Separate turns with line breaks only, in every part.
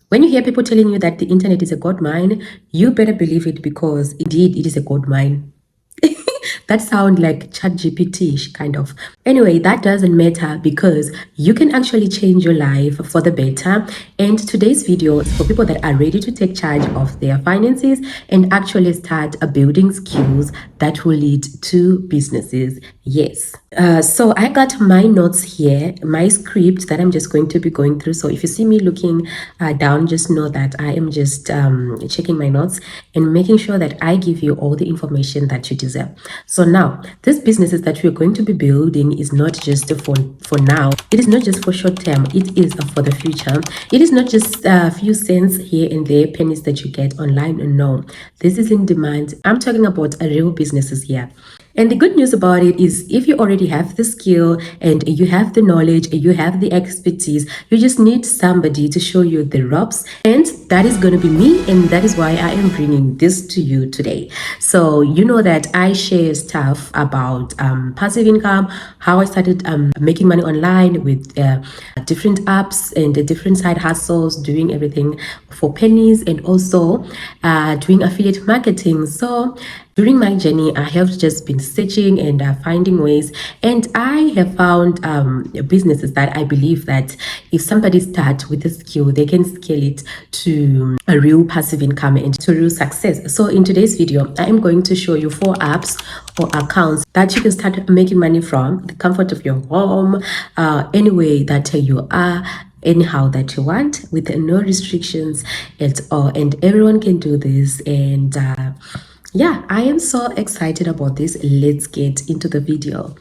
When you hear people telling you that the internet is a gold mine, you better believe it, because indeed it is a gold mine. That sounds like ChatGPT kind of. Anyway, that doesn't matter, because you can actually change your life for the better. And today's video is for people that are ready to take charge of their finances and actually start building skills that will lead to businesses. Yes. So I got my notes here, my script that I'm just going to be going through. So if you see me looking down, just know that I am just checking my notes and making sure that I give you all the information that you deserve. So now, this businesses that we're going to be building is not just for now. It is not just for short term. It is for the future. It is not just a few cents here and there, pennies that you get online. No, this is in demand. I'm talking about real businesses here. And the good news about it is, if you already have the skill and you have the knowledge, you have the expertise, you just need somebody to show you the ropes. And that is going to be me. And that is why I am bringing this to you today. So you know that I share stuff about passive income, how I started making money online with different apps and different side hustles, doing everything for pennies, and also doing affiliate marketing. So during my journey, I have just been searching and finding ways, and I have found businesses that I believe that if somebody starts with a skill, they can scale it to a real passive income and to real success. So in today's video, I am going to show you 4 apps or accounts that you can start making money from the comfort of your home, any way that you are, anyhow that you want, with no restrictions at all. And everyone can do this. And yeah, I am so excited about this. Let's get into the video.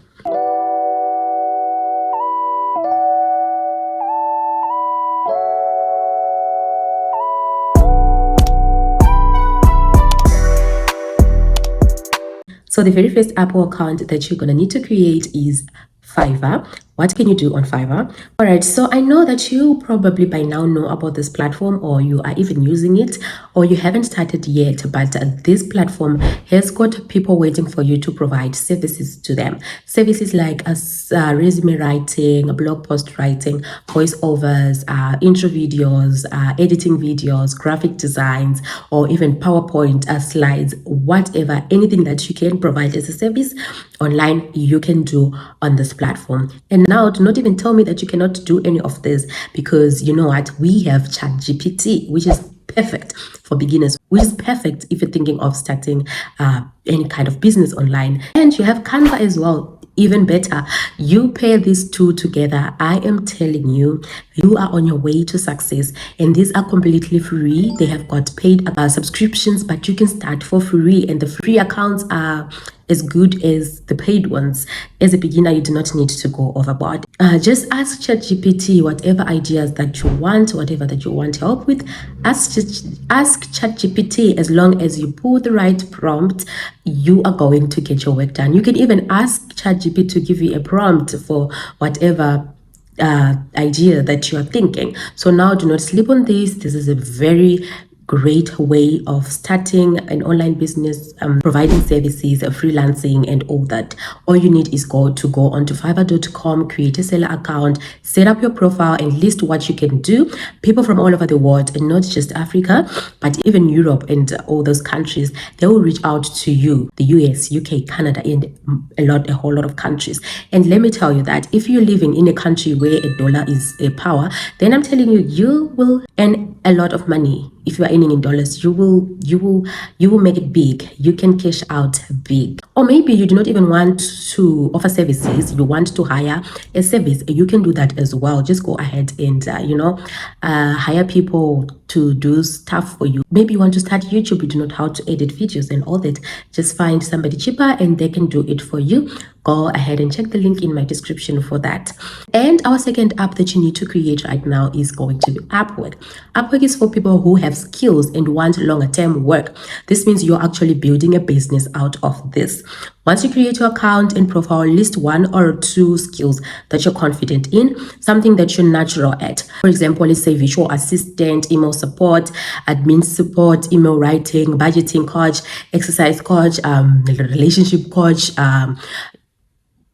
So the very first Apple account that you're going to need to create is Fiverr. What can you do on Fiverr? All right, so I know that you probably by now know about this platform, or you are even using it, or you haven't started yet, but this platform has got people waiting for you to provide services to them. Services like resume writing, blog post writing, voiceovers, intro videos, editing videos, graphic designs, or even PowerPoint slides, whatever, anything that you can provide as a service online, you can do on this platform. And now, do not even tell me that you cannot do any of this, because you know what? We have ChatGPT, which is perfect for beginners, which is perfect if you're thinking of starting any kind of business online. And you have Canva as well. Even better, you pair these two together. I am telling you, you are on your way to success. And these are completely free. They have got paid subscriptions, but you can start for free. And the free accounts are as good as the paid ones. As a beginner, you do not need to go overboard. Just ask ChatGPT whatever ideas that you want, whatever that you want help with. Ask ChatGPT. As long as you put the right prompt, you are going to get your work done. You can even ask ChatGPT to give you a prompt for whatever idea that you are thinking. So now, do not sleep on this. This is a very great way of starting an online business, providing services, freelancing, and all that. All you need is go onto fiverr.com, create a seller account, set up your profile, and list what you can do. People from all over the world, and not just Africa, but even Europe and all those countries, they will reach out to you. The US, UK, Canada, and a whole lot of countries. And let me tell you that if you're living in a country where a dollar is a power, then I'm telling you, you will earn a lot of money. If you are earning in dollars, you will make it big. You can cash out big. Or maybe you do not even want to offer services, you want to hire a service. You can do that as well. Just go ahead and hire people to do stuff for you. Maybe you want to start YouTube, you do not know how to edit videos and all that. Just find somebody cheaper and they can do it for you. Go ahead and check the link in my description for that. And our second app that you need to create right now is going to be Upwork. Upwork is for people who have skills and want longer term work. This means you're actually building a business out of this. Once you create your account and profile, list 1 or 2 skills that you're confident in, something that you're natural at. For example, let's say virtual assistant, email support, admin support, email writing, budgeting coach, exercise coach, relationship coach,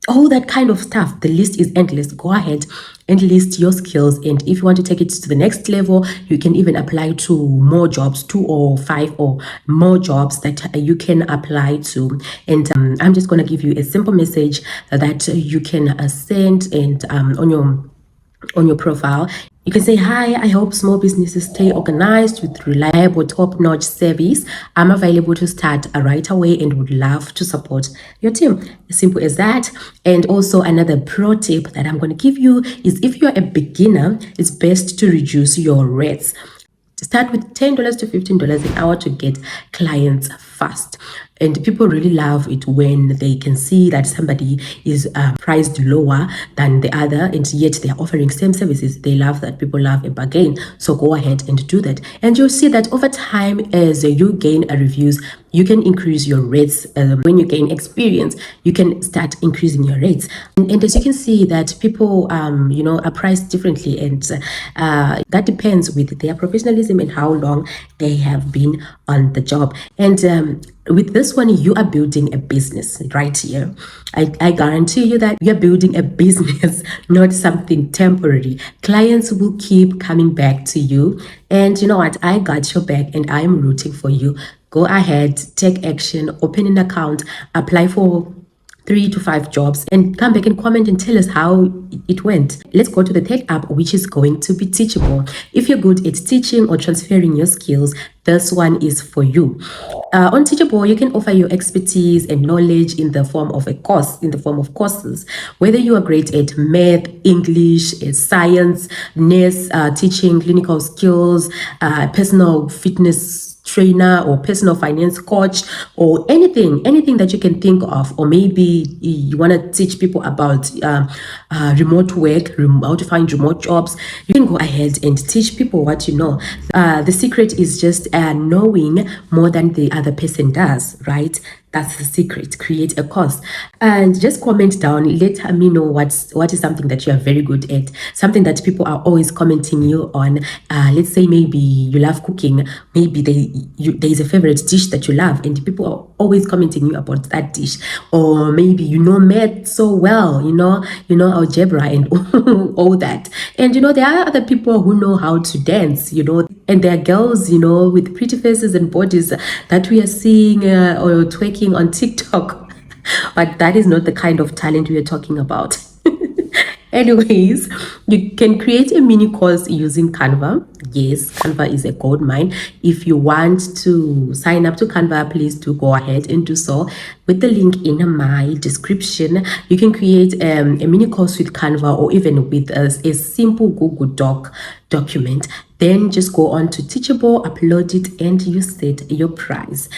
all that kind of stuff. The list is endless. Go ahead and list your skills. And if you want to take it to the next level, you can even apply to more jobs, 2 or 5 or more jobs that you can apply to. And I'm just going to give you a simple message that you can send, and on your profile. You can say, hi, I hope small businesses stay organized with reliable, top-notch service. I'm available to start right away and would love to support your team. As simple as that. And also another pro tip that I'm going to give you is, if you're a beginner, it's best to reduce your rates. Start with $10 to $15 an hour to get clients fast. And people really love it when they can see that somebody is priced lower than the other, and yet they're offering same services. They love that. People love a bargain. So go ahead and do that. And you'll see that over time, as you gain reviews, you can increase your rates. When you gain experience, you can start increasing your rates. And as you can see that people, are priced differently, and that depends with their professionalism and how long they have been on the job. And with this one, you are building a business right here. I guarantee you that you're building a business, not something temporary. Clients will keep coming back to you. And you know what? I got your back and I'm rooting for you. Go ahead, take action, open an account, apply for 3 to 5 jobs, and come back and comment and tell us how it went. Let's go to the third app, which is going to be Teachable. If you're good at teaching or transferring your skills, this one is for you. On Teachable, you can offer your expertise and knowledge in the form of a course, in the form of courses. Whether you are great at math, English, science, nurse, teaching, clinical skills, personal fitness trainer or personal finance coach, or anything that you can think of. Or maybe you want to teach people about remote work, how to find remote jobs. You can go ahead and teach people what you know. The secret is just knowing more than the other person does, right? That's the secret. Create a course and just comment down. Let me know what is something that you are very good at, something that people are always commenting you on. Let's say maybe you love cooking. Maybe there is a favorite dish that you love, and people are always commenting you about that dish. Or maybe you know math so well, you know algebra and all that. And there are other people who know how to dance, and there are girls, with pretty faces and bodies that we are seeing or twerking on TikTok. But that is not the kind of talent we are talking about. Anyways, you can create a mini course using Canva. Yes, Canva is a gold mine. If you want to sign up to Canva, please do go ahead and do so with the link in my description. You can create a mini course with Canva, or even with a simple Google Doc document. Then just go on to Teachable, upload it, and you set your price.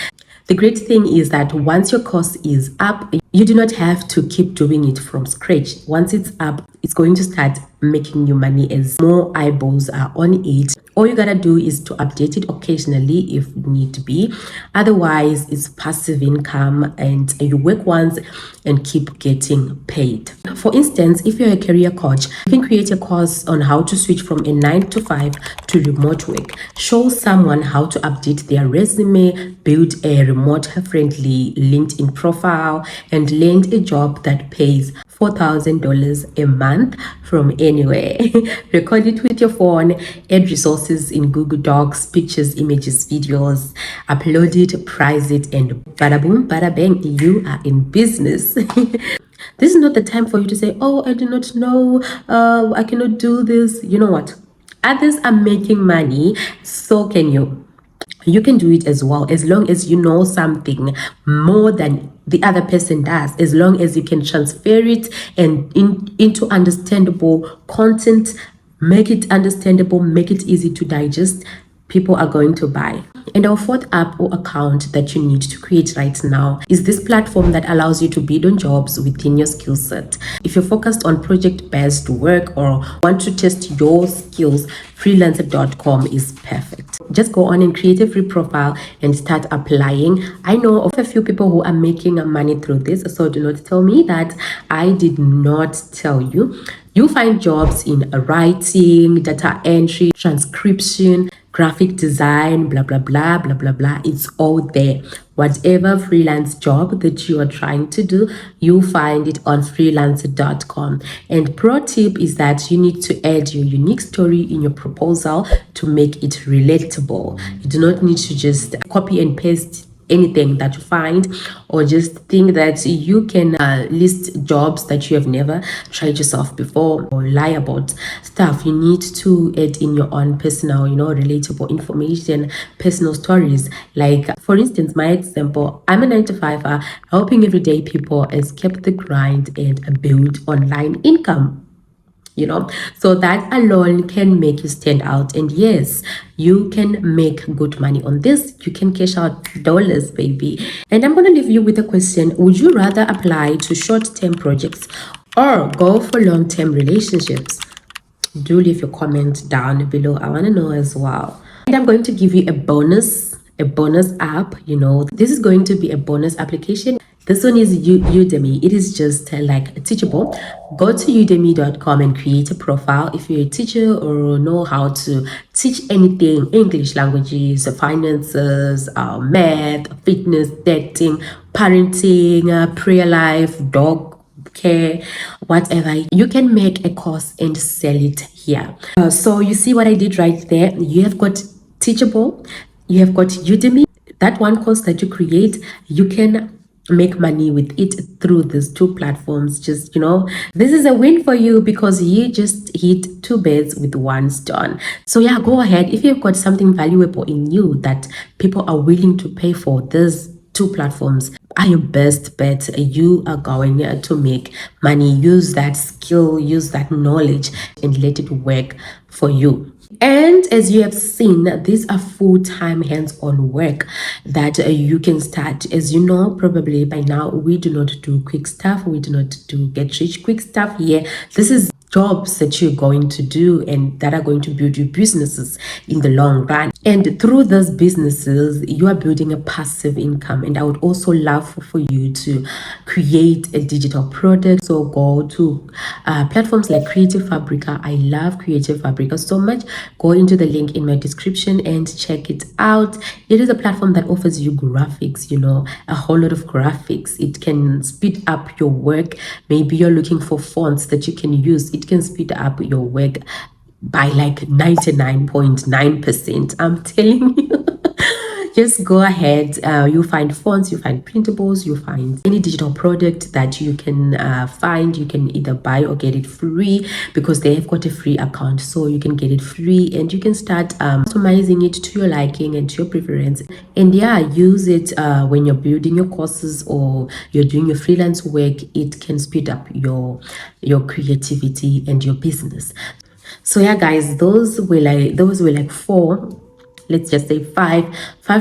The great thing is that once your course is up, you do not have to keep doing it from scratch. Once it's up, it's going to start making you money as more eyeballs are on it. All you gotta do is to update it occasionally if need to be. Otherwise, it's passive income, and you work once and keep getting paid. For instance, if you're a career coach, you can create a course on how to switch from a 9 to 5 to remote work. Show someone how to update their resume, build a remote-friendly LinkedIn profile, and land a job that pays $4,000 a month from anywhere. Record it with your phone, add resources in Google Docs, pictures, images, videos, upload it, price it, and bada boom, bada bang, you are in business. This is not the time for you to say, oh, I do not know, I cannot do this. You know what? Others are making money, so can you. You can do it as well, as long as you know something more than the other person does, as long as you can transfer it and into understandable content, make it understandable, make it easy to digest. People are going to buy. And our fourth app or account that you need to create right now is this platform that allows you to bid on jobs within your skill set. If you're focused on project-based work or want to test your skills, freelancer.com is perfect. Just go on and create a free profile and start applying. I know of a few people who are making money through this, so do not tell me that I did not tell you. You find jobs in writing, data entry, transcription, graphic design, blah blah blah blah blah blah. It's all there. Whatever freelance job that you are trying to do, you'll find it on freelancer.com. And pro tip is that you need to add your unique story in your proposal to make it relatable. You do not need to just copy and paste anything that you find, or just think that you can list jobs that you have never tried yourself before, or lie about stuff. You need to add in your own personal, relatable information, personal stories. Like, for instance, my example, I'm a 9 to 5er helping everyday people escape the grind and build online income. So that alone can make you stand out. And yes, you can make good money on this. You can cash out dollars, baby. And I'm going to leave you with a question: would you rather apply to short-term projects or go for long-term relationships? Do leave your comment down below. I want to know as well. And I'm going to give you a bonus app. This is going to be a bonus application. This one is Udemy. It is just like Teachable. Go to udemy.com and create a profile. If you're a teacher or know how to teach anything, English languages, finances, math, fitness, dating, parenting, prayer life, dog care, whatever, you can make a course and sell it here. So you see what I did right there? You have got Teachable, you have got Udemy. That one course that you create, you can make money with it through these two platforms. Just, this is a win for you because you just hit two birds with one stone. So yeah, go ahead. If you've got something valuable in you that people are willing to pay for, these two platforms are your best bet. You are going to make money. Use that skill, use that knowledge, and let it work for you. And as you have seen, these are full-time hands-on work that you can start. As you know, probably by now, we do not do quick stuff. We do not do get rich quick stuff here. This is jobs that you're going to do and that are going to build your businesses in the long run. And through those businesses, you are building a passive income. And I would also love for you to create a digital product. So go to platforms like Creative Fabrica. I love Creative Fabrica so much. Go into the link in my description and check it out. It is a platform that offers you graphics, a whole lot of graphics. It can speed up your work. Maybe you're looking for fonts that you can use. It can speed up your work by like 99.9%. I'm telling you. Just go ahead. You find fonts, you find printables, you find any digital product that you can find. You can either buy or get it free because they have got a free account. So you can get it free and you can start customizing it to your liking and to your preference. And yeah, use it when you're building your courses or you're doing your freelance work. It can speed up your creativity and your business. So yeah, guys, those were like four, let's just say five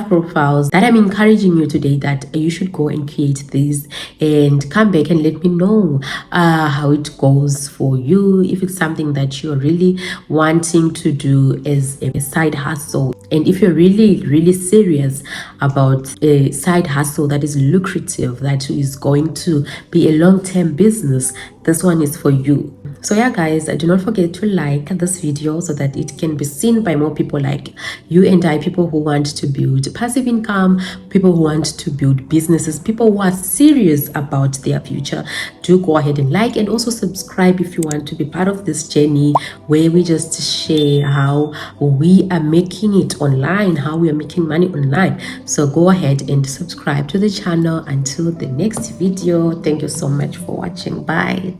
profiles that I'm encouraging you today that you should go and create these and come back and let me know how it goes for you, if it's something that you're really wanting to do as a side hustle. And if you're really serious about a side hustle that is lucrative, that is going to be a long-term business, this one is for you. So yeah, guys, do not forget to like this video so that it can be seen by more people like you and I, people who want to build passive income, people who want to build businesses, people who are serious about their future. Do go ahead and like and also subscribe if you want to be part of this journey where we just share how we are making it online, how we are making money online. So go ahead and subscribe to the channel. Until the next video, thank you so much for watching. Bye.